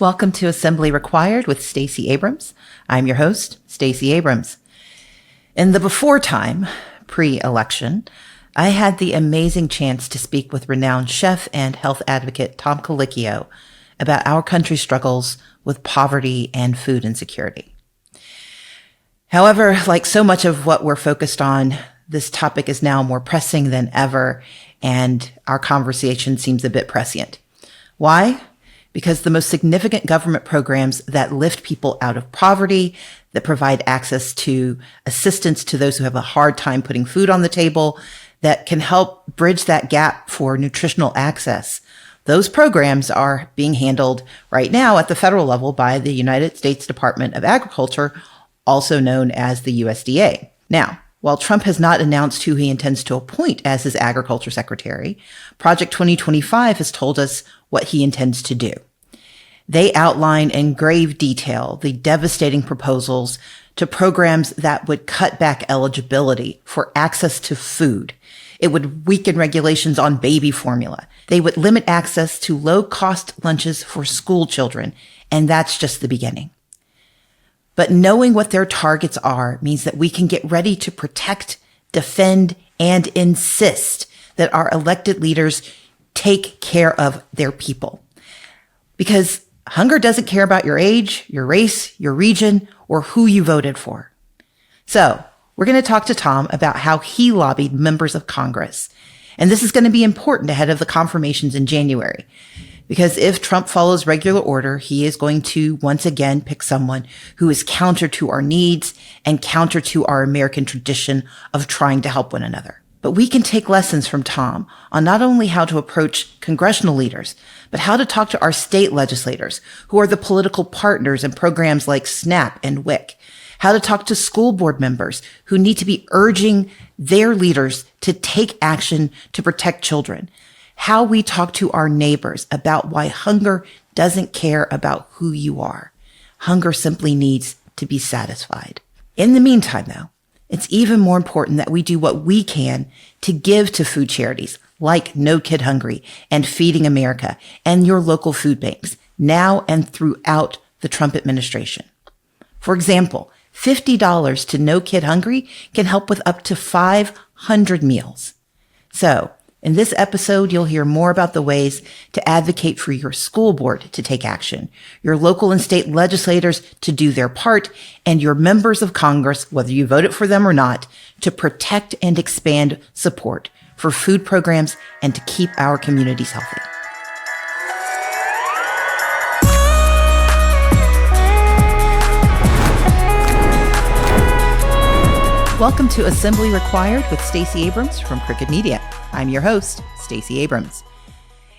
Welcome to Assembly Required with Stacey Abrams. I'm your host, Stacey Abrams. In the before time, pre-election, I had the amazing chance to speak with renowned chef and health advocate Tom Colicchio about our country's struggles with poverty and food insecurity. However, like so much of what we're focused on, this topic is now more pressing than ever, and our conversation seems a bit prescient. Why? Because the most significant government programs that lift people out of poverty, that provide access to assistance to those who have a hard time putting food on the table, that can help bridge that gap for nutritional access, those programs are being handled right now at the federal level by the United States Department of Agriculture, also known as the USDA. Now, while Trump has not announced who he intends to appoint as his agriculture secretary, Project 2025 has told us what he intends to do. They outline in grave detail the devastating proposals to programs that would cut back eligibility for access to food. It would weaken regulations on baby formula. They would limit access to low-cost lunches for school children, and that's just the beginning. But knowing what their targets are means that we can get ready to protect, defend, and insist that our elected leaders take care of their people. Because hunger doesn't care about your age, your race, your region, or who you voted for. So we're going to talk to Tom about how he lobbied members of Congress. And this is going to be important ahead of the confirmations in January. Because if Trump follows regular order, he is going to once again pick someone who is counter to our needs and counter to our American tradition of trying to help one another. But we can take lessons from Tom on not only how to approach congressional leaders, but how to talk to our state legislators, who are the political partners in programs like SNAP and WIC, how to talk to school board members who need to be urging their leaders to take action to protect children, how we talk to our neighbors about why hunger doesn't care about who you are. Hunger simply needs to be satisfied. In the meantime, though, it's even more important that we do what we can to give to food charities like No Kid Hungry and Feeding America and your local food banks now and throughout the Trump administration. For example, $50 to No Kid Hungry can help with up to 500 meals. So, in this episode, you'll hear more about the ways to advocate for your school board to take action, your local and state legislators to do their part, and your members of Congress, whether you voted for them or not, to protect and expand support for food programs and to keep our communities healthy. Welcome to Assembly Required with Stacey Abrams from Crooked Media. I'm your host, Stacey Abrams.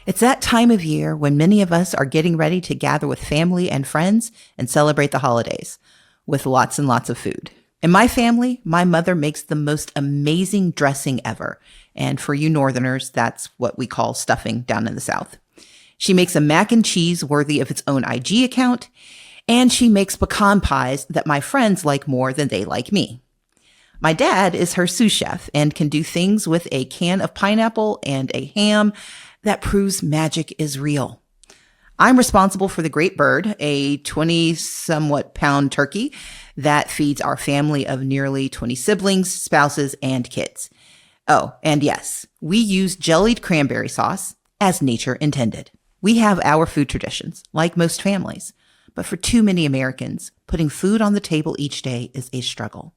It's that time of year when many of us are getting ready to gather with family and friends and celebrate the holidays with lots and lots of food. In my family, my mother makes the most amazing dressing ever. And for you Northerners, that's what we call stuffing down in the South. She makes a mac and cheese worthy of its own IG account, and she makes pecan pies that my friends like more than they like me. My dad is her sous chef and can do things with a can of pineapple and a ham that proves magic is real. I'm responsible for the Great Bird, a 20-somewhat pound turkey that feeds our family of nearly 20 siblings, spouses, and kids. Oh, and yes, we use jellied cranberry sauce as nature intended. We have our food traditions, like most families, but for too many Americans, putting food on the table each day is a struggle.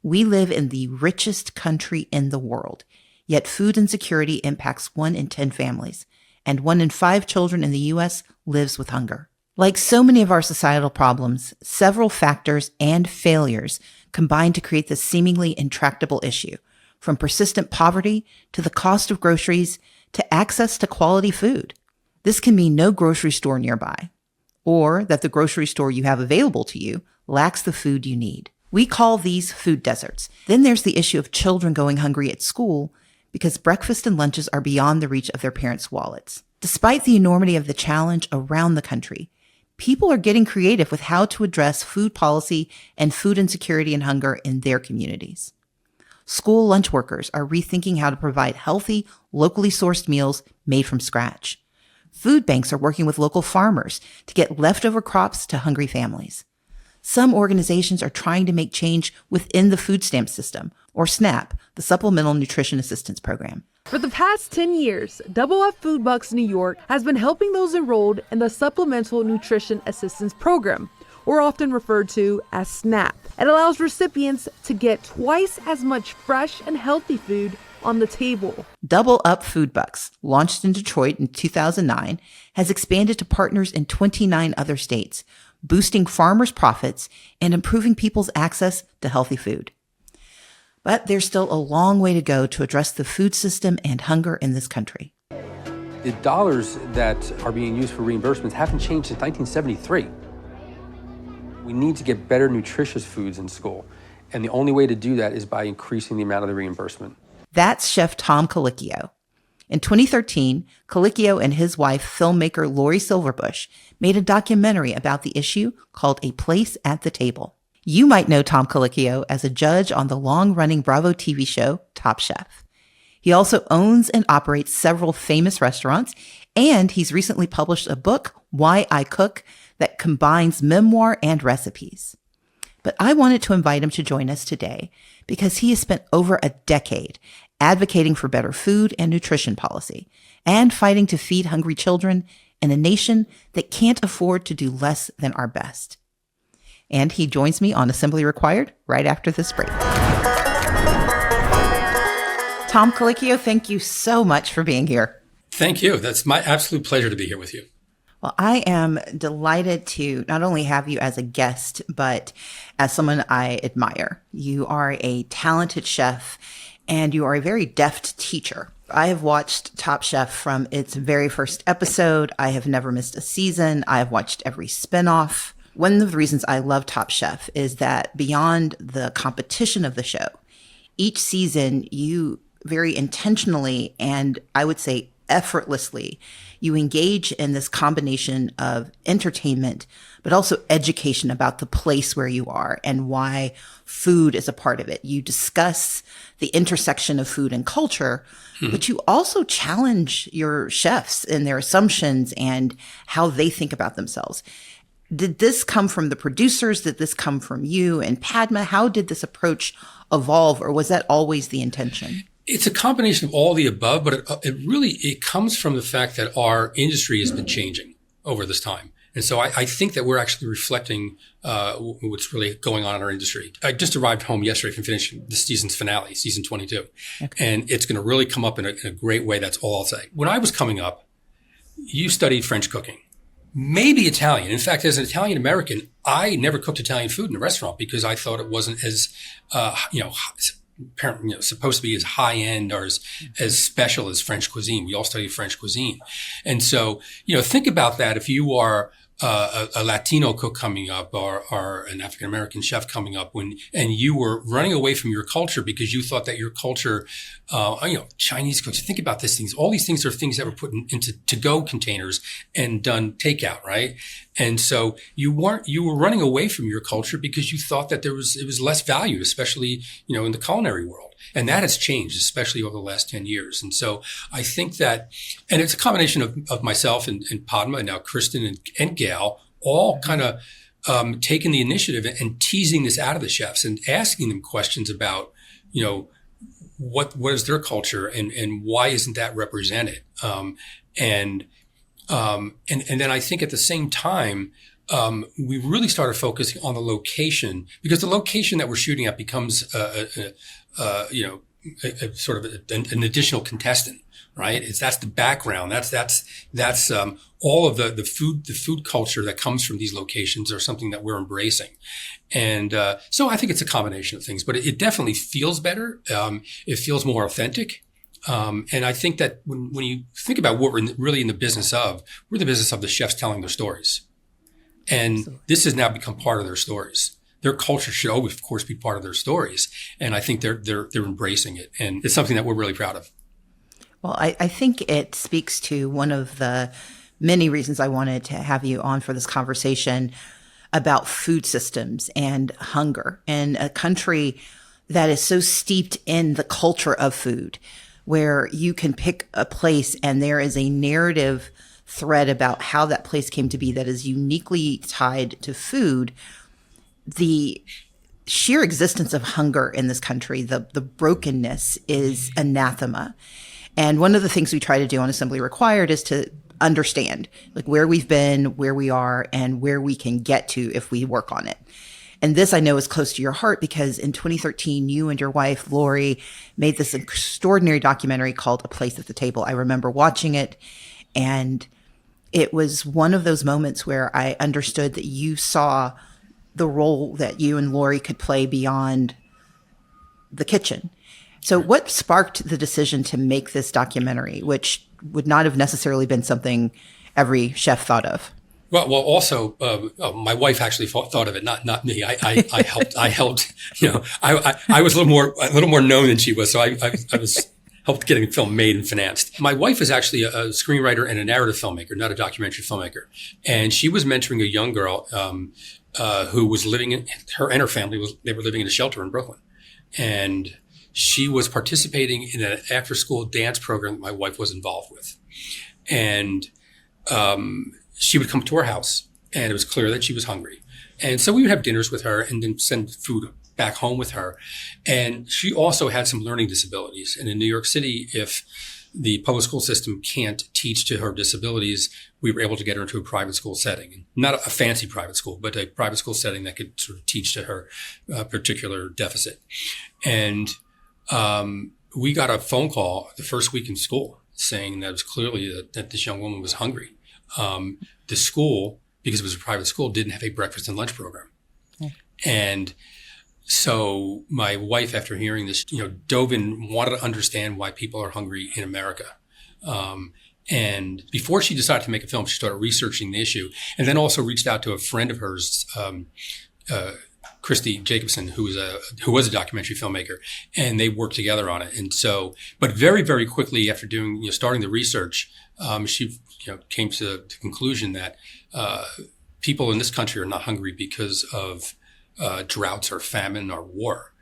We live in the richest country in the world, yet food insecurity impacts 1 in 10 families, and 1 in 5 children in the U.S. lives with hunger. Like so many of our societal problems, several factors and failures combine to create this seemingly intractable issue, from persistent poverty to the cost of groceries to access to quality food. This can mean no grocery store nearby, or that the grocery store you have available to you lacks the food you need. We call these food deserts. Then there's the issue of children going hungry at school because breakfast and lunches are beyond the reach of their parents' wallets. Despite the enormity of the challenge around the country, people are getting creative with how to address food policy and food insecurity and hunger in their communities. School lunch workers are rethinking how to provide healthy, locally sourced meals made from scratch. Food banks are working with local farmers to get leftover crops to hungry families. Some organizations are trying to make change within the food stamp system, or SNAP, the Supplemental Nutrition Assistance Program. For the past 10 years, Double Up Food Bucks New York has been helping those enrolled in the Supplemental Nutrition Assistance Program, or often referred to as SNAP. It allows recipients to get twice as much fresh and healthy food on the table. Double Up Food Bucks, launched in Detroit in 2009, has expanded to partners in 29 other states, boosting farmers' profits and improving people's access to healthy food. But there's still a long way to go to address the food system and hunger in this country. The dollars that are being used for reimbursements haven't changed since 1973. We need to get better nutritious foods in school, and the only way to do that is by increasing the amount of the reimbursement. That's Chef Tom Colicchio. In 2013, Colicchio and his wife, filmmaker Lori Silverbush, made a documentary about the issue called A Place at the Table. You might know Tom Colicchio as a judge on the long-running Bravo TV show Top Chef. He also owns and operates several famous restaurants, and he's recently published a book, Why I Cook, that combines memoir and recipes. But I wanted to invite him to join us today because he has spent over a decade advocating for better food and nutrition policy and fighting to feed hungry children in a nation that can't afford to do less than our best. And he joins me on Assembly Required right after this break. Tom Colicchio, thank you so much for being here. Thank you. That's my absolute pleasure to be here with you. Well, I am delighted to not only have you as a guest, but as someone I admire. You are a talented chef and you are a very deft teacher. I have watched Top Chef from its very first episode. I have never missed a season. I have watched every spinoff. One of the reasons I love Top Chef is that beyond the competition of the show, each season you very intentionally and I would say effortlessly, you engage in this combination of entertainment, but also education about the place where you are and why food is a part of it. You discuss the intersection of food and culture, but you also challenge your chefs in their assumptions and how they think about themselves. Did this come from the producers? Did this come from you and Padma? How did this approach evolve, or was that always the intention? It's a combination of all the above, but it comes from the fact that our industry has been changing over this time. And so I think that we're actually reflecting what's really going on in our industry. I just arrived home yesterday from finishing this season's finale, season 22. Okay. And it's going to really come up in a great way. That's all I'll say. When I was coming up, you studied French cooking, maybe Italian. In fact, as an Italian American, I never cooked Italian food in a restaurant because I thought it wasn't as, supposed to be as high end or as special as French cuisine. We all study French cuisine. And so, think about that. If you are a Latino cook coming up or an African American chef coming up and you were running away from your culture because you thought that your culture, Chinese cooks, think about these things. All these things are things that were put into to-go containers and done takeout, right? And so you were running away from your culture because you thought that it was less valued, especially, in the culinary world. And that has changed, especially over the last 10 years. And so I think that, and it's a combination of myself and Padma and now Kristen and Gail, all kind of taking the initiative and teasing this out of the chefs and asking them questions about, what is their culture and why isn't that represented? And then I think at the same time, we really started focusing on the location because the location that we're shooting at becomes, sort of an additional contestant, right? That's the background. That's all of the food culture that comes from these locations are something that we're embracing. And, so I think it's a combination of things, but it definitely feels better. It feels more authentic. And I think that when you think about what we're really in the business of, we're in the business of the chefs telling their stories. And Absolutely. This has now become part of their stories. Their culture should always, of course, be part of their stories. And I think they're embracing it. And it's something that we're really proud of. Well, I think it speaks to one of the many reasons I wanted to have you on for this conversation about food systems and hunger in a country that is so steeped in the culture of food, where you can pick a place and there is a narrative thread about how that place came to be that is uniquely tied to food. The sheer existence of hunger in this country, the brokenness is anathema. And one of the things we try to do on Assembly Required is to understand like where we've been, where we are, and where we can get to if we work on it. And this I know is close to your heart because in 2013, you and your wife, Lori, made this extraordinary documentary called A Place at the Table. I remember watching it, and it was one of those moments where I understood that you saw the role that you and Lori could play beyond the kitchen. So what sparked the decision to make this documentary, which would not have necessarily been something every chef thought of? Well, also, my wife actually thought of it, not me. I helped. I was a little more known than she was, so I was helped getting the film made and financed. My wife is actually a screenwriter and a narrative filmmaker, not a documentary filmmaker, and she was mentoring a young girl who was living in her and her family they were living in a shelter in Brooklyn, and she was participating in an after-school dance program that my wife was involved with, and she would come to our house, and it was clear that she was hungry. And so we would have dinners with her and then send food back home with her. And she also had some learning disabilities. And in New York City, if the public school system can't teach to her disabilities, we were able to get her into a private school setting. Not a fancy private school, but a private school setting that could sort of teach to her particular deficit. And we got a phone call the first week in school saying that it was clearly that this young woman was hungry. The school, because it was a private school, didn't have a breakfast and lunch program. Okay. And so my wife, after hearing this, dove in, wanted to understand why people are hungry in America. And before she decided to make a film, she started researching the issue and then also reached out to a friend of hers, Christy Jacobson, who was a documentary filmmaker, and they worked together on it. And so, but very, very quickly after starting the research, she came to the conclusion that people in this country are not hungry because of droughts or famine or war.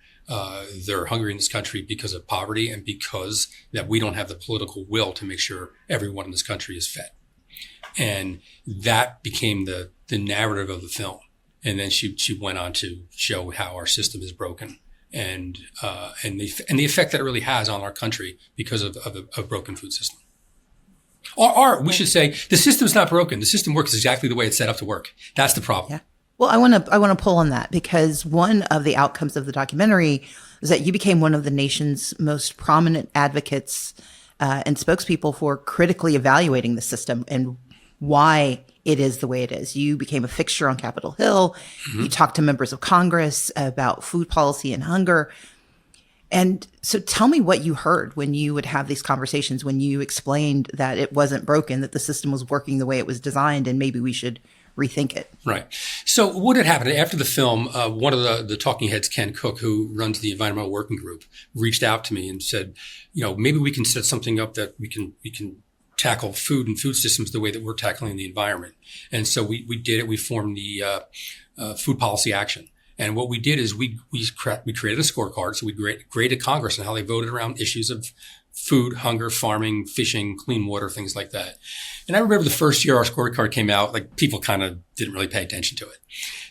They're hungry in this country because of poverty and because that we don't have the political will to make sure everyone in this country is fed. And that became the narrative of the film. And then she went on to show how our system is broken and the effect that it really has on our country because of a broken food system. Or we should say the system's not broken. The system works exactly the way it's set up to work. That's the problem. Yeah. Well, I want to pull on that because one of the outcomes of the documentary is that you became one of the nation's most prominent advocates and spokespeople for critically evaluating the system and why it is the way it is. You became a fixture on Capitol Hill. Mm-hmm. You talked to members of Congress about food policy and hunger. And so tell me what you heard when you would have these conversations, when you explained that it wasn't broken, that the system was working the way it was designed, and maybe we should rethink it. Right. So what had happened after the film, one of the talking heads, Ken Cook, who runs the Environmental Working Group, reached out to me and said, maybe we can set something up that we can tackle food and food systems the way that we're tackling the environment. And so we did it. We formed the Food Policy Action. And what we did is we created a scorecard. So we graded Congress on how they voted around issues of food, hunger, farming, fishing, clean water, things like that. And I remember the first year our scorecard came out, like people kind of didn't really pay attention to it.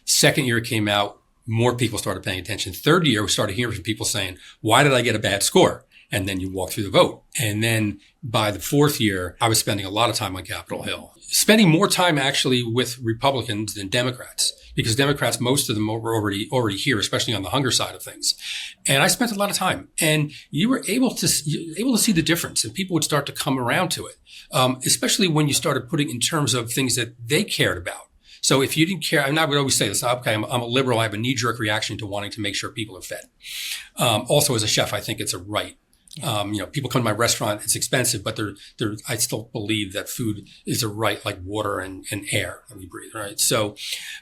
Second year it came out, more people started paying attention. Third year, we started hearing from people saying, why did I get a bad score? And then you walk through the vote. And then by the fourth year, I was spending a lot of time on Capitol Hill, spending more time actually with Republicans than Democrats, because Democrats, most of them were already here, especially on the hunger side of things. And I spent a lot of time, and you were able to see the difference, and people would start to come around to it, especially when you started putting in terms of things that they cared about. So if you didn't care, and I would always say this, okay, I'm a liberal, I have a knee-jerk reaction to wanting to make sure people are fed. Also, as a chef, I think it's a right. People come to my restaurant, it's expensive, but I still believe that food is a right, like water and air that we breathe, right? So,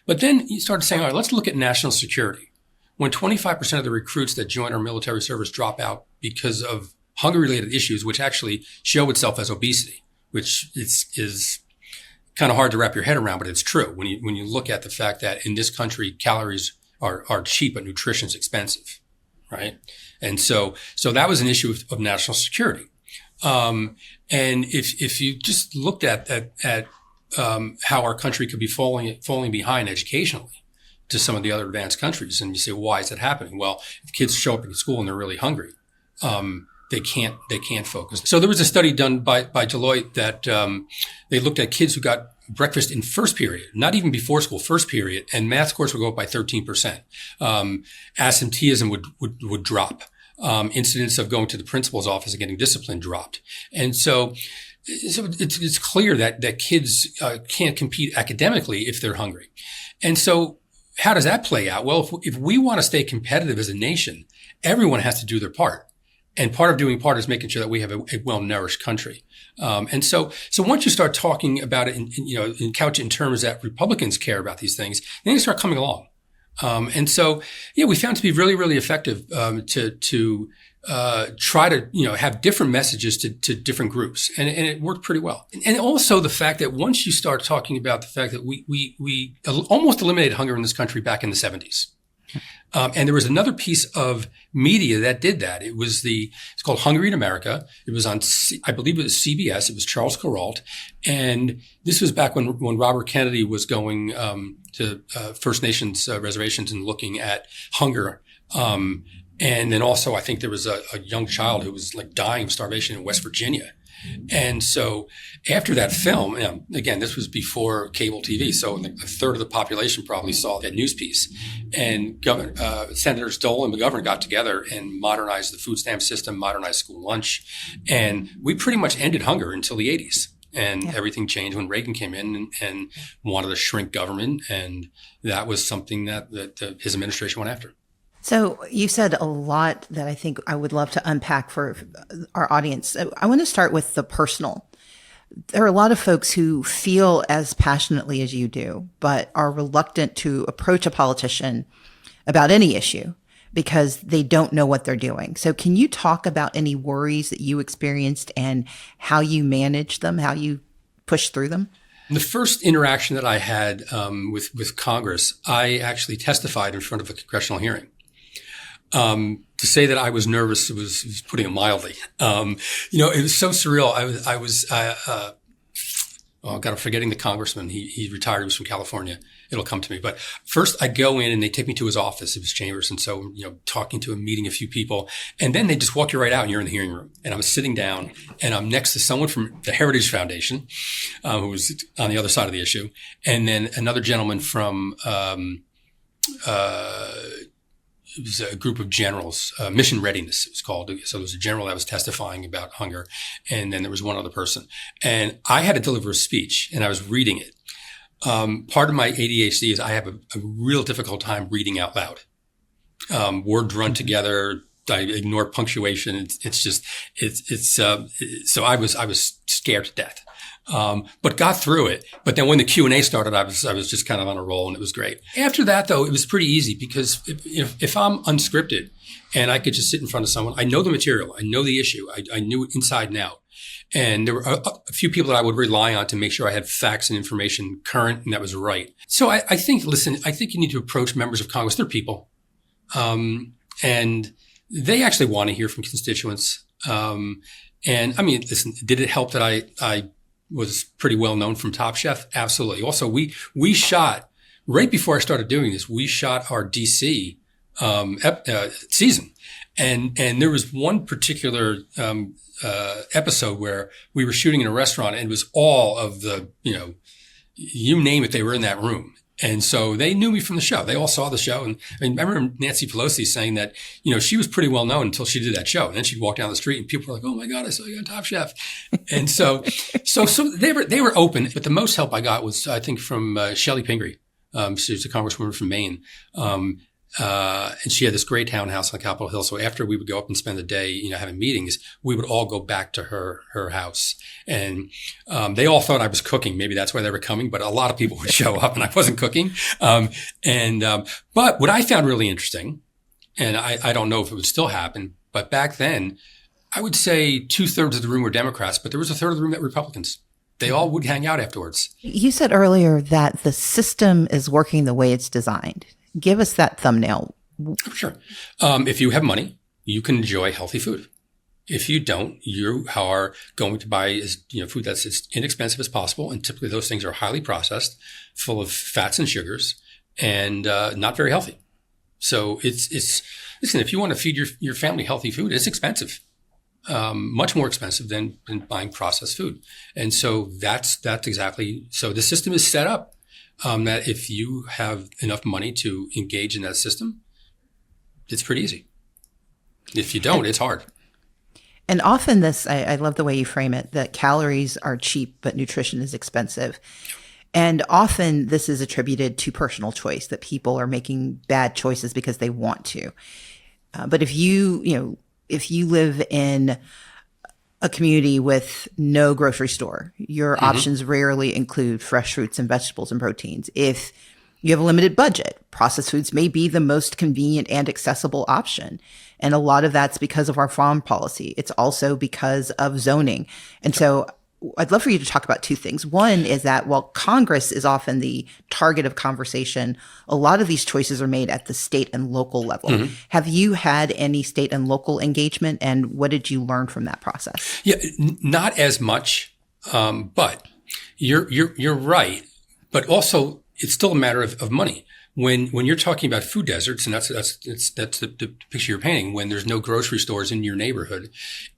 but then you started saying, all right, let's look at national security. When 25% of the recruits that join our military service drop out because of hunger-related issues, which actually show itself as obesity, which is kind of hard to wrap your head around, but it's true. When you look at the fact that in this country, calories are cheap, but nutrition is expensive, right? And so that was an issue of national security. And if you just looked at how our country could be falling behind educationally to some of the other advanced countries, and you say, why is that happening? Well, if kids show up in school and they're really hungry, they can't focus. So there was a study done by Deloitte that they looked at kids who got breakfast in first period, not even before school, first period, and math scores would go up by 13%. Absenteeism would drop. Incidents of going to the principal's office and getting disciplined dropped. And so it's clear that kids can't compete academically if they're hungry. And so how does that play out? Well, if we want to stay competitive as a nation, everyone has to do their part. And part of doing part is making sure that we have a well-nourished country. And so once you start talking about it and couch it in terms that Republicans care about these things, then they start coming along. And so, we found to be really, really effective, to try to, have different messages to different groups. And it worked pretty well. And also the fact that once you start talking about the fact that we almost eliminated hunger in this country back in the 70s. And there was another piece of media that did that. It's called Hungry in America. It was on, I believe it was CBS. It was Charles Kuralt. And this was back when Robert Kennedy was going, to First Nations reservations and looking at hunger. And then also I think there was a young child who was like dying of starvation in West Virginia. And so after that film, again, this was before cable TV, so like a third of the population probably saw that news piece. And Senators Dole and McGovern got together and modernized the food stamp system, modernized school lunch. And we pretty much ended hunger until the 80s. And everything changed when Reagan came in and wanted to shrink government. And that was something that his administration went after. So you said a lot that I think I would love to unpack for our audience. I want to start with the personal. There are a lot of folks who feel as passionately as you do, but are reluctant to approach a politician about any issue because they don't know what they're doing. So can you talk about any worries that you experienced and how you managed them, how you pushed through them? The first interaction that I had with Congress, I actually testified in front of a congressional hearing. To say that I was nervous was putting it mildly. It was so surreal. I'm forgetting the congressman. He retired. He was from California. It'll come to me. But first I go in and they take me to his office. It was chambers. And so, talking to him, meeting a few people, and then they just walk you right out and you're in the hearing room. And I'm sitting down and I'm next to someone from the Heritage Foundation, who was on the other side of the issue. And then another gentleman from, it was a group of generals, Mission Readiness, it was called. So there was a general that was testifying about hunger. And then there was one other person. And I had to deliver a speech and I was reading it. Part of my ADHD is I have a real difficult time reading out loud. Words run together. I ignore punctuation. So I was scared to death. But got through it. But then when the Q&A started, I was just kind of on a roll and it was great. After that, though, it was pretty easy because if I'm unscripted and I could just sit in front of someone, I know the material, I know the issue, I knew it inside and out. And there were a few people that I would rely on to make sure I had facts and information current and that was right. So I think you need to approach members of Congress. They're people. And they actually want to hear from constituents. And I mean, listen, did it help that I was pretty well known from Top Chef? Absolutely. Also, we shot right before I started doing this. We shot our DC season, and there was one particular episode where we were shooting in a restaurant, and it was all of the you name it, they were in that room. And so they knew me from the show. They all saw the show. And I remember Nancy Pelosi saying that, she was pretty well known until she did that show. And then she'd walk down the street and people were like, oh my God, I saw you on Top Chef. And so they were open. But the most help I got was, I think, from Shelley Pingree. She's a congresswoman from Maine. And she had this great townhouse on Capitol Hill. So after we would go up and spend the day, having meetings, we would all go back to her house. And they all thought I was cooking. Maybe that's why they were coming, but a lot of people would show up and I wasn't cooking. But what I found really interesting, and I don't know if it would still happen, but back then, I would say 2/3 of the room were Democrats, but there was a third of the room that were Republicans. They all would hang out afterwards. You said earlier that the system is working the way it's designed. Give us that thumbnail. Sure. If you have money, you can enjoy healthy food. If you don't, you are going to buy food that's as inexpensive as possible, and typically those things are highly processed, full of fats and sugars, and not very healthy. So listen. If you want to feed your family healthy food, it's expensive, much more expensive than buying processed food. And so that's exactly. So the system is set up that if you have enough money to engage in that system, it's pretty easy. If you don't, it's hard. And often I love the way you frame it, that calories are cheap, but nutrition is expensive. And often this is attributed to personal choice, that people are making bad choices because they want to. But if you live in a community with no grocery store, your options rarely include fresh fruits and vegetables and proteins. If you have a limited budget, processed foods may be the most convenient and accessible option. And a lot of that's because of our farm policy. It's also because of zoning. And so I'd love for you to talk about two things. One is that while Congress is often the target of conversation, a lot of these choices are made at the state and local level. Have you had any state and local engagement, and what did you learn from that process? Yeah, not as much, but you're right. But also, it's still a matter of money. When you're talking about food deserts, and that's the picture you're painting, when there's no grocery stores in your neighborhood,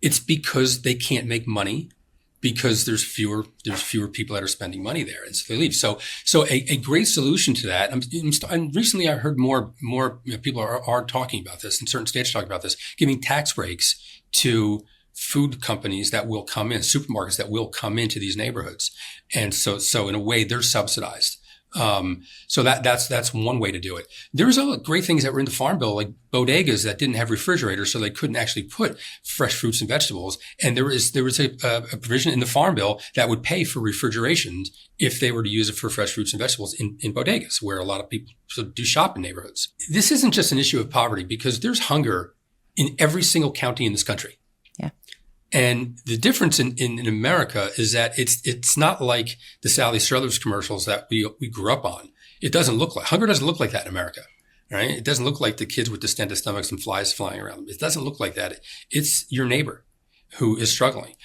it's because they can't make money, because there's fewer people that are spending money there, and so they leave. So a great solution to that. And recently, I heard more people are talking about this, and certain states are talking about this, giving tax breaks to food companies that will come in, supermarkets that will come into these neighborhoods, and so in a way they're subsidized. So that's one way to do it. There's other great things that were in the Farm Bill, like bodegas that didn't have refrigerators, so they couldn't actually put fresh fruits and vegetables. And there was a provision in the Farm Bill that would pay for refrigeration if they were to use it for fresh fruits and vegetables in bodegas, where a lot of people do shop in neighborhoods. This isn't just an issue of poverty, because there's hunger in every single county in this country. Yeah. And the difference in America is that it's not like the Sally Struthers commercials that we grew up on. Hunger doesn't look like that in America, right? It doesn't look like the kids with distended stomachs and flies flying around them. It doesn't look like that. It's your neighbor who is struggling.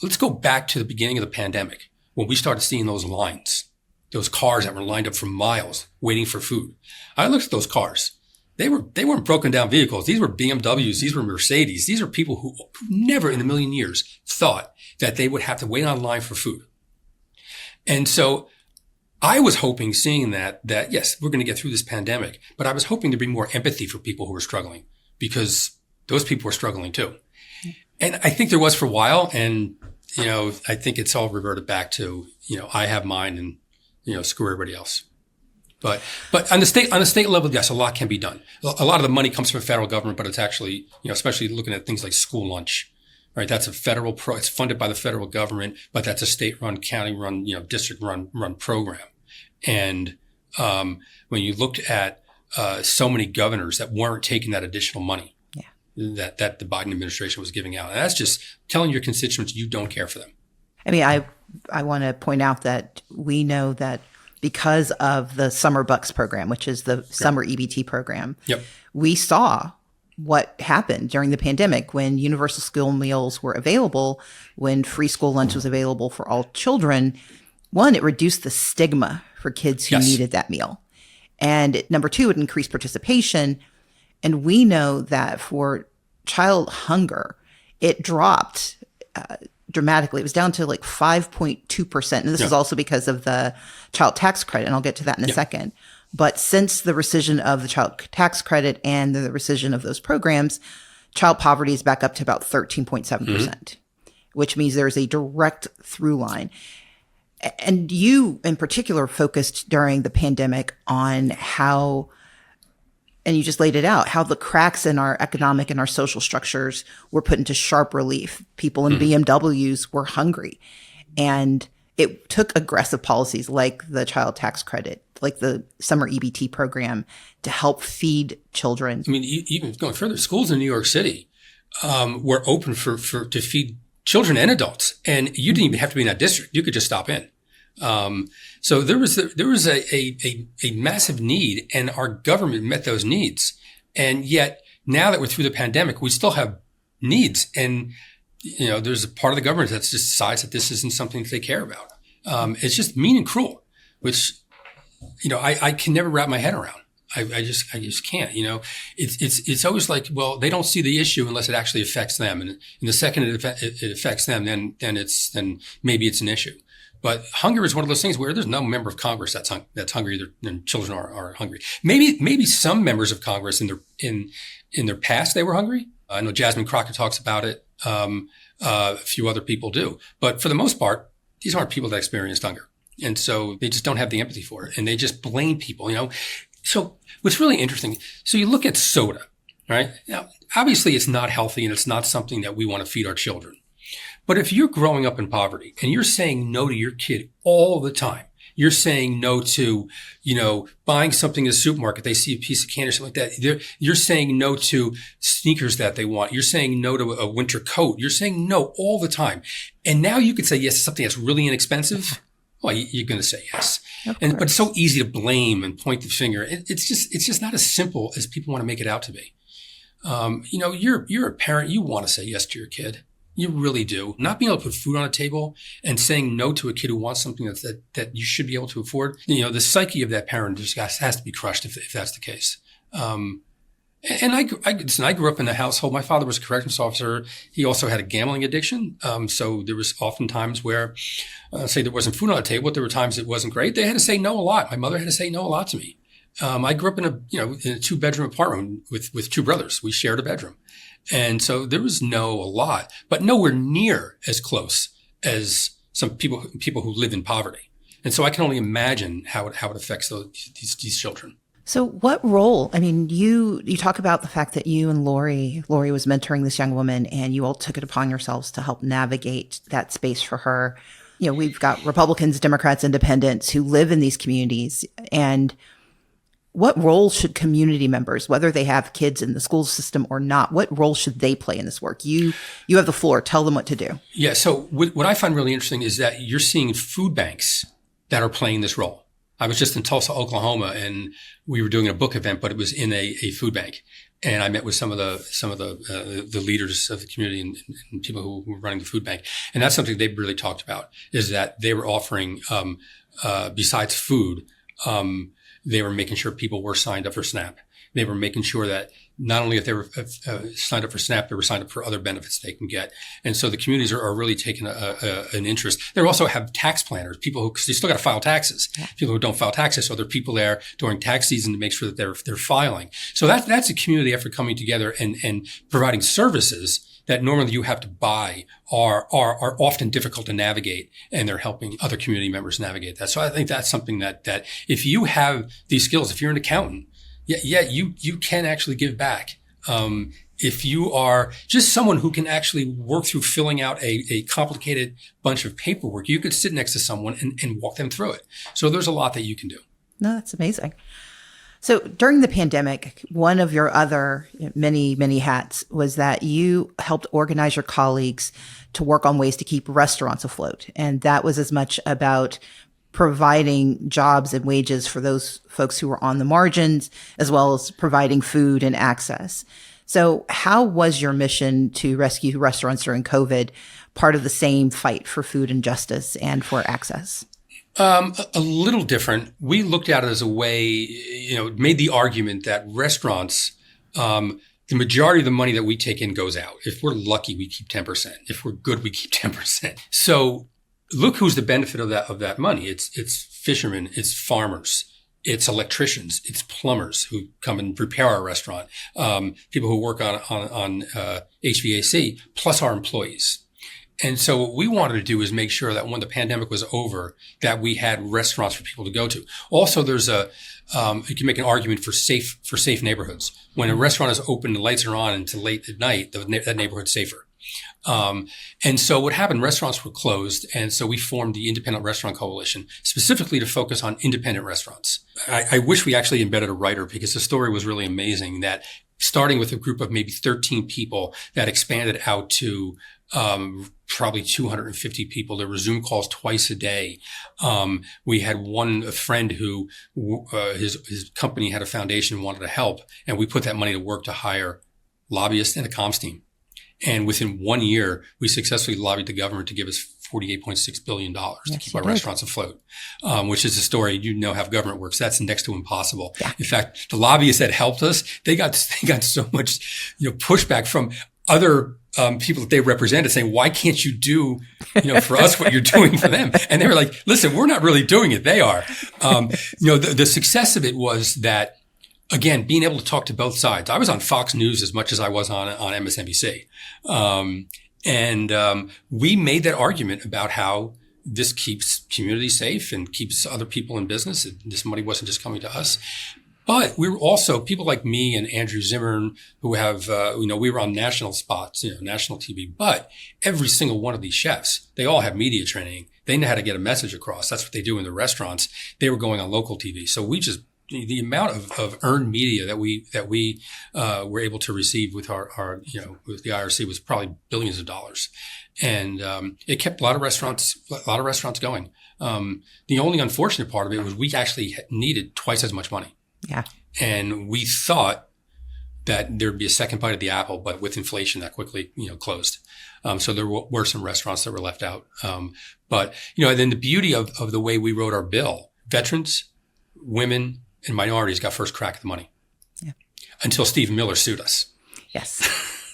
Let's go back to the beginning of the pandemic, when we started seeing those lines, those cars that were lined up for miles waiting for food. I looked at those cars. They weren't broken down vehicles. These were BMWs. These were Mercedes. These are people who never in a million years thought that they would have to wait online for food. And so I was hoping, seeing that yes, we're going to get through this pandemic, but I was hoping to bring more empathy for people who were struggling, because those people were struggling too. And I think there was for a while. And, I think it's all reverted back to, I have mine, and, screw everybody else. But on the state level, yes, a lot can be done. A lot of the money comes from the federal government, but it's actually, especially looking at things like school lunch, right? That's a federal it's funded by the federal government, but that's a state-run, county-run, district-run program. And when you looked at so many governors that weren't taking that additional money, that the Biden administration was giving out, and that's just telling your constituents you don't care for them. I mean, I want to point out that we know that because of the Summer Bucks program, which is the summer EBT program, we saw what happened during the pandemic when universal school meals were available, when free school lunch was available for all children. One, it reduced the stigma for kids who needed that meal. And number two, it increased participation. And we know that for child hunger, it dropped dramatically. It was down to like 5.2%. And this is also because of the child tax credit. And I'll get to that in a second. But since the rescission of the child tax credit and the rescission of those programs, child poverty is back up to about 13.7%, which means there's a direct through line. And you in particular focused during the pandemic on how, and you just laid it out, how the cracks in our economic and our social structures were put into sharp relief. People in BMWs were hungry. And it took aggressive policies like the child tax credit, like the summer EBT program, to help feed children. I mean, even going further, schools in New York City were open to feed children and adults. And you didn't even have to be in that district. You could just stop in. So there was a massive need, and our government met those needs. And yet now that we're through the pandemic, we still have needs. And, there's a part of the government that just decides that this isn't something that they care about. It's just mean and cruel, which, I can never wrap my head around. I just can't, it's always like, well, they don't see the issue unless it actually affects them. And the second it affects them, then maybe it's an issue. But hunger is one of those things where there's no member of Congress that's hungry, and children are hungry. Maybe some members of Congress in their past, they were hungry. I know Jasmine Crockett talks about it. A few other people do, but for the most part, these aren't people that experienced hunger. And so they just don't have the empathy for it. And they just blame people, So what's really interesting, so you look at soda, right? Now, obviously it's not healthy and it's not something that we want to feed our children. But if you're growing up in poverty and you're saying no to your kid all the time, you're saying no to, buying something in the supermarket, they see a piece of candy or something like that. You're saying no to sneakers that they want. You're saying no to a winter coat. You're saying no all the time. And now you could say yes to something that's really inexpensive. Well, you're going to say yes. But it's so easy to blame and point the finger. It's just not as simple as people want to make it out to be. You're a parent. You want to say yes to your kid. You really do. Not being able to put food on a table and saying no to a kid who wants something that you should be able to afford. The psyche of that parent just has to be crushed if that's the case. And I grew up in a household. My father was a corrections officer. He also had a gambling addiction. So there was often times where, say there wasn't food on the table, but there were times it wasn't great. They had to say no a lot. My mother had to say no a lot to me. I grew up in a 2-bedroom apartment with two brothers. We shared a bedroom. And so there was no a lot, but nowhere near as close as some people who live in poverty. And so I can only imagine how it affects these children. So what role, you talk about the fact that you and Lori was mentoring this young woman and you all took it upon yourselves to help navigate that space for her. We've got Republicans, Democrats, Independents who live in these communities. And what role should community members, whether they have kids in the school system or not, what role should they play in this work? You have the floor. Tell them what to do. Yeah. So what I find really interesting is that you're seeing food banks that are playing this role. I was just in Tulsa, Oklahoma, and we were doing a book event, but it was in a food bank. And I met with some of the leaders of the community and people who were running the food bank. And that's something they really talked about, is that they were offering, besides food, they were making sure people were signed up for SNAP. They were making sure that not only if they were signed up for SNAP, they were signed up for other benefits they can get. And so the communities are really taking an interest. They also have tax planners, people who, cause they still got to file taxes. Yeah. People who don't file taxes. So there are people there during tax season to make sure that they're filing. So that's a community effort coming together and providing services that normally you have to buy are often difficult to navigate, and they're helping other community members navigate that. So I think that's something that if you have these skills, if you're an accountant, you can actually give back. If you are just someone who can actually work through filling out a complicated bunch of paperwork, you could sit next to someone and walk them through it. So there's a lot that you can do. No, that's amazing. So during the pandemic, one of your other many, many hats was that you helped organize your colleagues to work on ways to keep restaurants afloat. And that was as much about providing jobs and wages for those folks who were on the margins, as well as providing food and access. So how was your mission to rescue restaurants during COVID part of the same fight for food and justice and for access? A little different. We looked at it as a way, made the argument that restaurants, the majority of the money that we take in goes out. If we're lucky, we keep 10%. If we're good, we keep 10%. So look who's the benefit of that money. It's fishermen, it's farmers, it's electricians, it's plumbers who come and repair our restaurant, people who work on HVAC, plus our employees. And so what we wanted to do is make sure that when the pandemic was over, that we had restaurants for people to go to. Also, there's you can make an argument for safe neighborhoods. When a restaurant is open, the lights are on until late at night, that neighborhood's safer. And so what happened, restaurants were closed. And so we formed the Independent Restaurant Coalition specifically to focus on independent restaurants. I wish we actually embedded a writer, because the story was really amazing, that starting with a group of maybe 13 people that expanded out to probably 250 people. There were Zoom calls twice a day. We had a friend who his company had a foundation and wanted to help, and we put that money to work to hire lobbyists and a comms team. And within 1 year, we successfully lobbied the government to give us $48.6 billion to keep our restaurants afloat, which is a story, you know how government works. That's next to impossible. Yeah. In fact, the lobbyists that helped us, they got so much, pushback from other people that they represented saying, why can't you do, for us what you're doing for them? And they were like, listen, we're not really doing it. They are. The success of it was that, again, being able to talk to both sides. I was on Fox News as much as I was on MSNBC. We made that argument about how this keeps communities safe and keeps other people in business. This money wasn't just coming to us. But we were also people like me and Andrew Zimmern who have, we were on national spots, national TV. But every single one of these chefs, they all have media training. They know how to get a message across. That's what they do in the restaurants. They were going on local TV. So the amount of earned media that we were able to receive with our with the IRC was probably billions of dollars. And it kept a lot of restaurants going. The only unfortunate part of it was we actually needed twice as much money. Yeah. And we thought that there'd be a second bite of the apple, but with inflation that quickly, closed. So there were some restaurants that were left out. But then the beauty of the way we wrote our bill, veterans, women, and minorities got first crack at the money. Yeah. Until Stephen Miller sued us. Yes.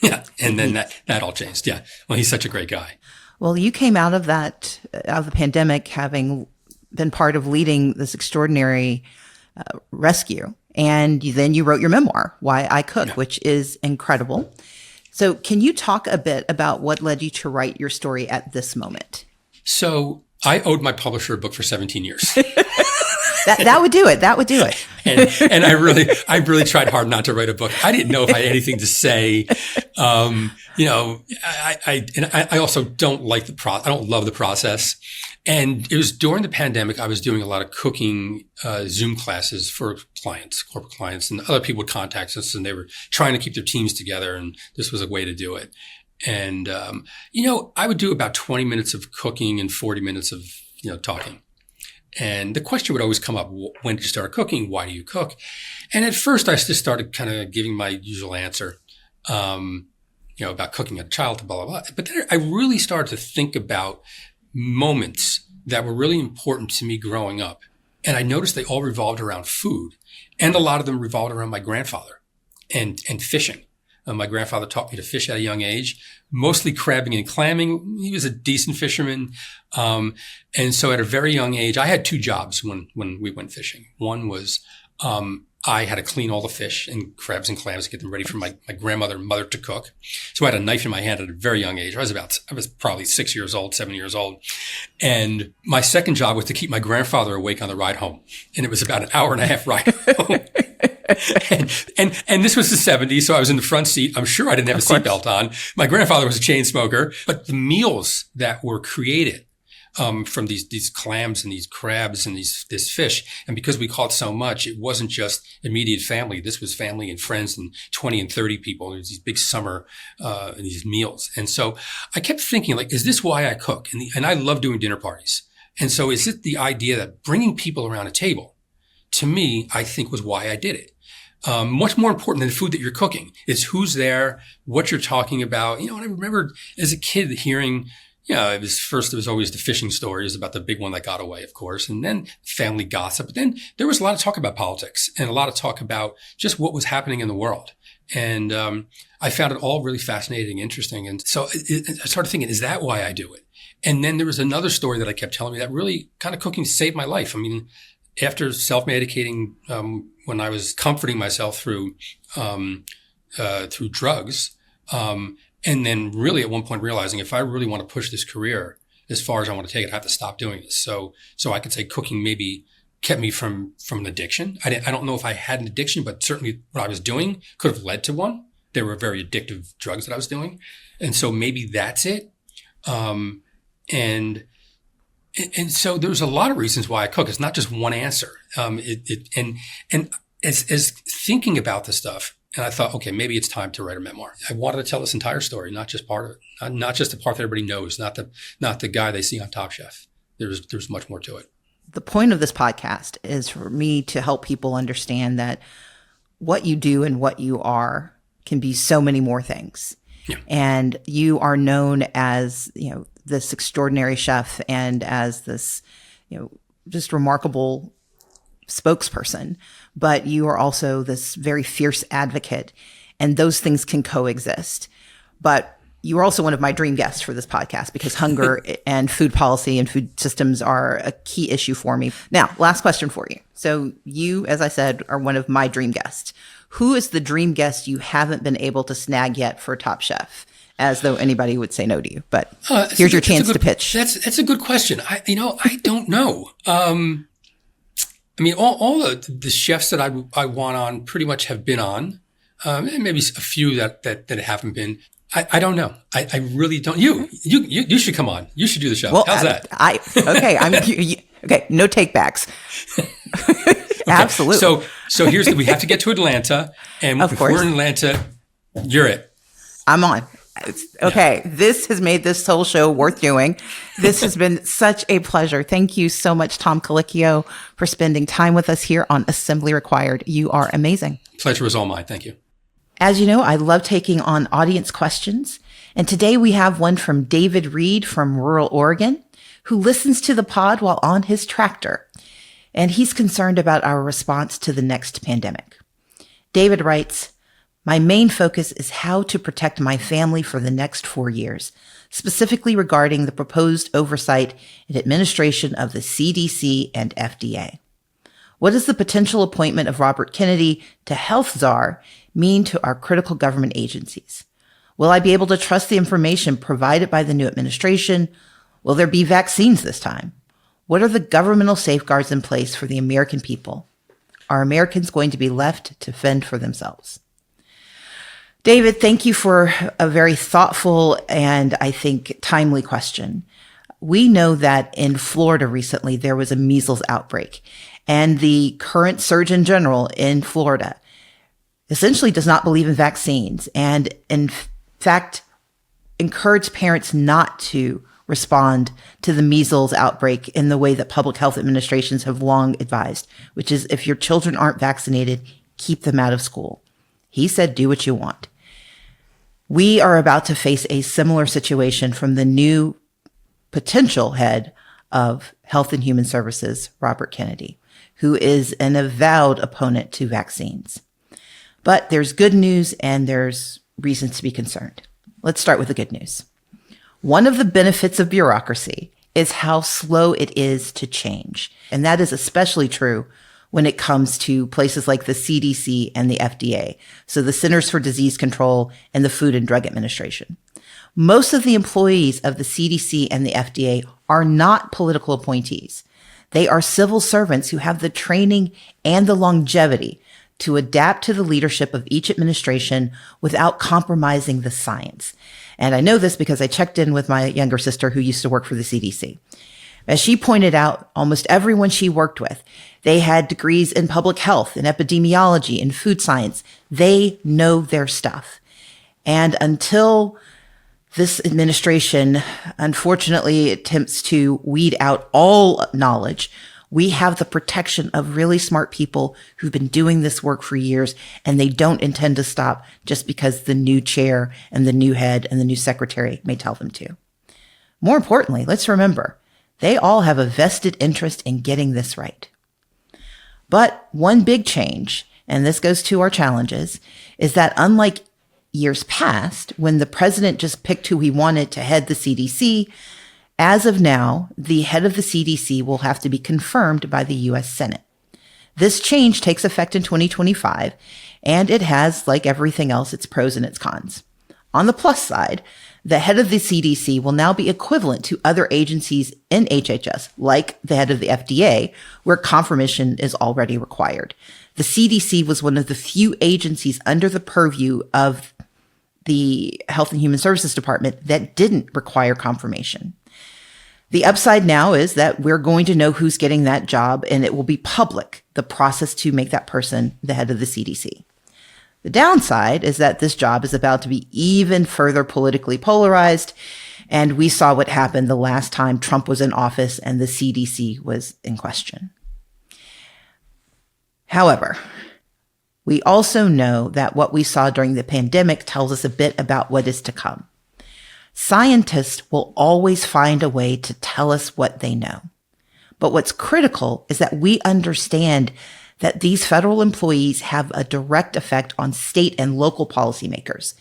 Yeah. And then that all changed. Yeah. Well, he's such a great guy. Well, you came out of the pandemic, having been part of leading this extraordinary rescue. And then you wrote your memoir, Why I Cook, which is incredible. So can you talk a bit about what led you to write your story at this moment? So I owed my publisher a book for 17 years. That would do it. That would do it. And I really tried hard not to write a book. I didn't know if I had anything to say. I also don't like I don't love the process. And it was during the pandemic, I was doing a lot of cooking, Zoom classes for clients, corporate clients, and other people would contact us and they were trying to keep their teams together. And this was a way to do it. And, I would do about 20 minutes of cooking and 40 minutes of, talking. And the question would always come up, when did you start cooking? Why do you cook? And at first I just started kind of giving my usual answer, about cooking as a child, blah, blah, blah. But then I really started to think about moments that were really important to me growing up. And I noticed they all revolved around food. And a lot of them revolved around my grandfather and fishing. My grandfather taught me to fish at a young age, mostly crabbing and clamming. He was a decent fisherman. And so at a very young age, I had two jobs when we went fishing. One was, I had to clean all the fish and crabs and clams to get them ready for my grandmother and mother to cook. So I had a knife in my hand at a very young age. I was probably 7 years old. And my second job was to keep my grandfather awake on the ride home. And it was about an hour and a half ride home. And this was the 70s, so I was in the front seat. I'm sure I didn't have a seatbelt on. My grandfather was a chain smoker, but the meals that were created from these clams and these crabs and this fish, and because we caught so much, it wasn't just immediate family. This was family and friends and 20 and 30 people. There was these big summer these meals, and so I kept thinking, like, is this why I cook? And I love doing dinner parties. And so is it the idea that bringing people around a table, to me, I think was why I did it. Much more important than the food that you're cooking. It's who's there, what you're talking about. And I remember as a kid hearing, it was always the fishing stories about the big one that got away, of course, and then family gossip. But then there was a lot of talk about politics and a lot of talk about just what was happening in the world. And I found it all really fascinating and interesting. And so I started thinking, is that why I do it? And then there was another story that I kept telling me that really kind of cooking saved my life. I mean, after self-medicating, when I was comforting myself through drugs, and then really at one point realizing if I really want to push this career as far as I want to take it, I have to stop doing this. So I could say cooking maybe kept me from an addiction. I don't know if I had an addiction, but certainly what I was doing could have led to one. There were very addictive drugs that I was doing. And so maybe that's it. And so there's a lot of reasons why I cook. It's not just one answer. And as thinking about this stuff, and I thought, okay, maybe it's time to write a memoir. I wanted to tell this entire story, not just part of it, not just the part that everybody knows, not the guy they see on Top Chef. There's much more to it. The point of this podcast is for me to help people understand that what you do and what you are can be so many more things. Yeah. And you are known as, this extraordinary chef and as this, just remarkable spokesperson, but you are also this very fierce advocate, and those things can coexist. But you are also one of my dream guests for this podcast because hunger and food policy and food systems are a key issue for me. Now, last question for you. So you, as I said, are one of my dream guests. Who is the dream guest you haven't been able to snag yet for Top Chef? As though anybody would say no to you, but here's your chance to pitch. That's a good question. I don't know. All the chefs that I want on pretty much have been on, and maybe a few that haven't been. I don't know. I really don't. You should come on. You should do the show. Well, how's that? Okay. No takebacks. Absolutely. So we have to get to Atlanta, and of course. We're in Atlanta. You're it. I'm on. Okay. Yeah. This has made this whole show worth doing. This has been such a pleasure. Thank you so much, Tom Colicchio, for spending time with us here on Assembly Required. You are amazing. Pleasure was all mine. Thank you. As you know, I love taking on audience questions. And today we have one from David Reed from rural Oregon, who listens to the pod while on his tractor. And he's concerned about our response to the next pandemic. David writes, "My main focus is how to protect my family for the next 4 years, specifically regarding the proposed oversight and administration of the CDC and FDA. What does the potential appointment of Robert Kennedy to health czar mean to our critical government agencies? Will I be able to trust the information provided by the new administration? Will there be vaccines this time? What are the governmental safeguards in place for the American people? Are Americans going to be left to fend for themselves?" David, thank you for a very thoughtful and I think timely question. We know that in Florida recently, there was a measles outbreak, and the current Surgeon General in Florida essentially does not believe in vaccines and in fact encouraged parents not to respond to the measles outbreak in the way that public health administrations have long advised, which is if your children aren't vaccinated, keep them out of school. He said, do what you want. We are about to face a similar situation from the new potential head of Health and Human Services, Robert Kennedy, who is an avowed opponent to vaccines. But there's good news and there's reasons to be concerned. Let's start with the good news. One of the benefits of bureaucracy is how slow it is to change. And that is especially true when it comes to places like the CDC and the FDA, so the Centers for Disease Control and the Food and Drug Administration. Most of the employees of the CDC and the FDA are not political appointees. They are civil servants who have the training and the longevity to adapt to the leadership of each administration without compromising the science. And I know this because I checked in with my younger sister who used to work for the CDC. As she pointed out, almost everyone she worked with, they had degrees in public health, in epidemiology, in food science. They know their stuff. And until this administration, unfortunately, attempts to weed out all knowledge, we have the protection of really smart people who've been doing this work for years, and they don't intend to stop just because the new chair and the new head and the new secretary may tell them to. More importantly, let's remember, they all have a vested interest in getting this right. But one big change, and this goes to our challenges, is that unlike years past, when the president just picked who he wanted to head the CDC, as of now, the head of the CDC will have to be confirmed by the U.S. Senate. This change takes effect in 2025, and it has, like everything else, its pros and its cons. On the plus side, the head of the CDC will now be equivalent to other agencies in HHS, like the head of the FDA, where confirmation is already required. The CDC was one of the few agencies under the purview of the Health and Human Services Department that didn't require confirmation. The upside now is that we're going to know who's getting that job, and it will be public, the process to make that person the head of the CDC. The downside is that this job is about to be even further politically polarized, and we saw what happened the last time Trump was in office and the CDC was in question. However, We also know that what we saw during the pandemic tells us a bit about what is to come. Scientists will always find a way to tell us what they know. But what's critical is that we understand that these federal employees have a direct effect on state and local policymakers.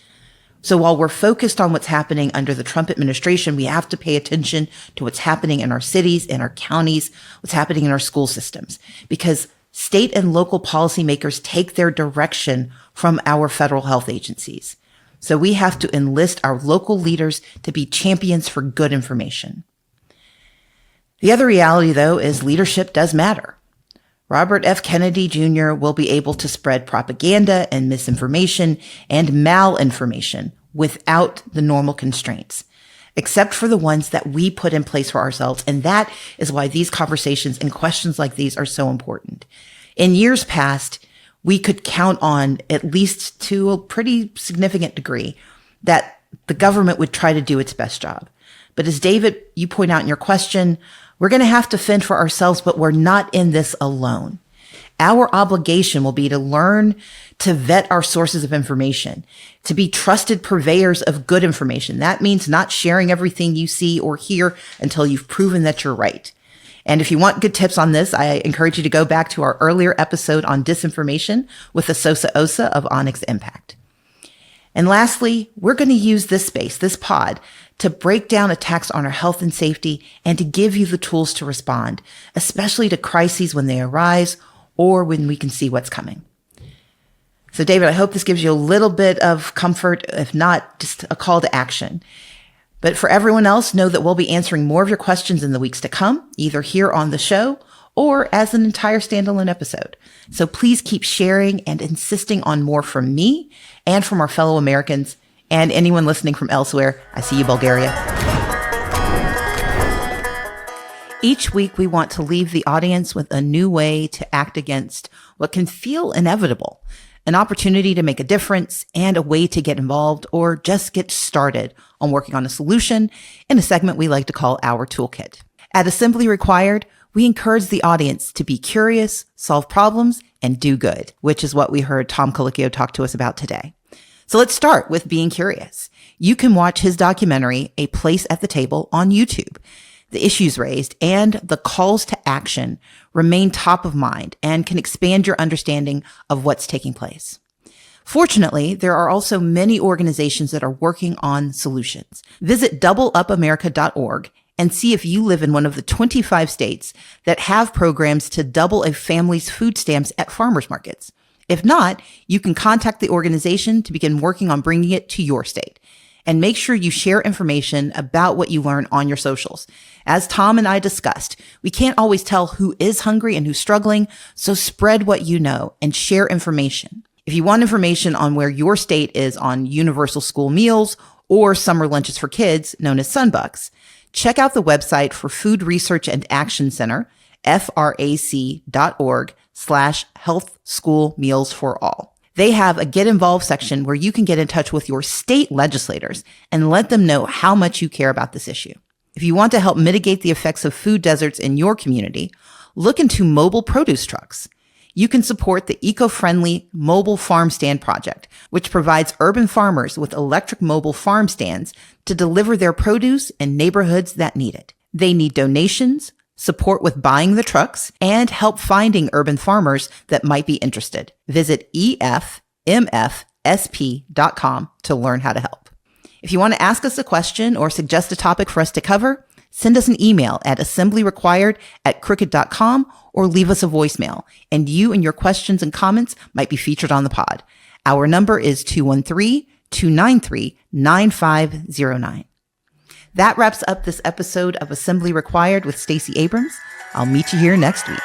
So while we're focused on what's happening under the Trump administration, we have to pay attention to what's happening in our cities, in our counties, what's happening in our school systems, because state and local policymakers take their direction from our federal health agencies. So we have to enlist our local leaders to be champions for good information. The other reality, though, is leadership does matter. Robert F. Kennedy Jr. will be able to spread propaganda and misinformation and malinformation without the normal constraints, except for the ones that we put in place for ourselves. And that is why these conversations and questions like these are so important. In years past, we could count on, at least to a pretty significant degree, that the government would try to do its best job. But as David, you point out in your question, we're going to have to fend for ourselves, but we're not in this alone. Our obligation will be to learn to vet our sources of information, to be trusted purveyors of good information. That means not sharing everything you see or hear until you've proven that you're right. And if you want good tips on this, I encourage you to go back to our earlier episode on disinformation with Asosa Osa of Onyx Impact. And lastly, we're going to use this space, this pod, to break down attacks on our health and safety and to give you the tools to respond, especially to crises when they arise or when we can see what's coming. So David, I hope this gives you a little bit of comfort, if not just a call to action. But for everyone else, know that we'll be answering more of your questions in the weeks to come, either here on the show or as an entire standalone episode. So please keep sharing and insisting on more from me and from our fellow Americans and anyone listening from elsewhere. I see you, Bulgaria. Each week, we want to leave the audience with a new way to act against what can feel inevitable, an opportunity to make a difference and a way to get involved or just get started on working on a solution in a segment we like to call our Toolkit. At Assembly Required, we encourage the audience to be curious, solve problems, and do good, which is what we heard Tom Colicchio talk to us about today. So let's start with being curious. You can watch his documentary, A Place at the Table, on YouTube. The issues raised and the calls to action remain top of mind and can expand your understanding of what's taking place. Fortunately, there are also many organizations that are working on solutions. Visit doubleupamerica.org and see if you live in one of the 25 states that have programs to double a family's food stamps at farmers markets. If not, you can contact the organization to begin working on bringing it to your state. And make sure you share information about what you learn on your socials. As Tom and I discussed, we can't always tell who is hungry and who's struggling, so spread what you know and share information. If you want information on where your state is on universal school meals or summer lunches for kids, known as Sunbucks, check out the website for Food Research and Action Center, frac.org/health school meals for all. They have a Get Involved section where you can get in touch with your state legislators and let them know how much you care about this issue. If you want to help mitigate the effects of food deserts in your community, look into mobile produce trucks. You can support the eco-friendly Mobile Farm Stand Project, which provides urban farmers with electric mobile farm stands to deliver their produce in neighborhoods that need it. They need donations, support with buying the trucks, and help finding urban farmers that might be interested. Visit efmfsp.com to learn how to help. If you want to ask us a question or suggest a topic for us to cover, send us an email at assemblyrequired@crooked.com or leave us a voicemail, and you and your questions and comments might be featured on the pod. Our number is 213-293-9509. That wraps up this episode of Assembly Required with Stacey Abrams. I'll meet you here next week.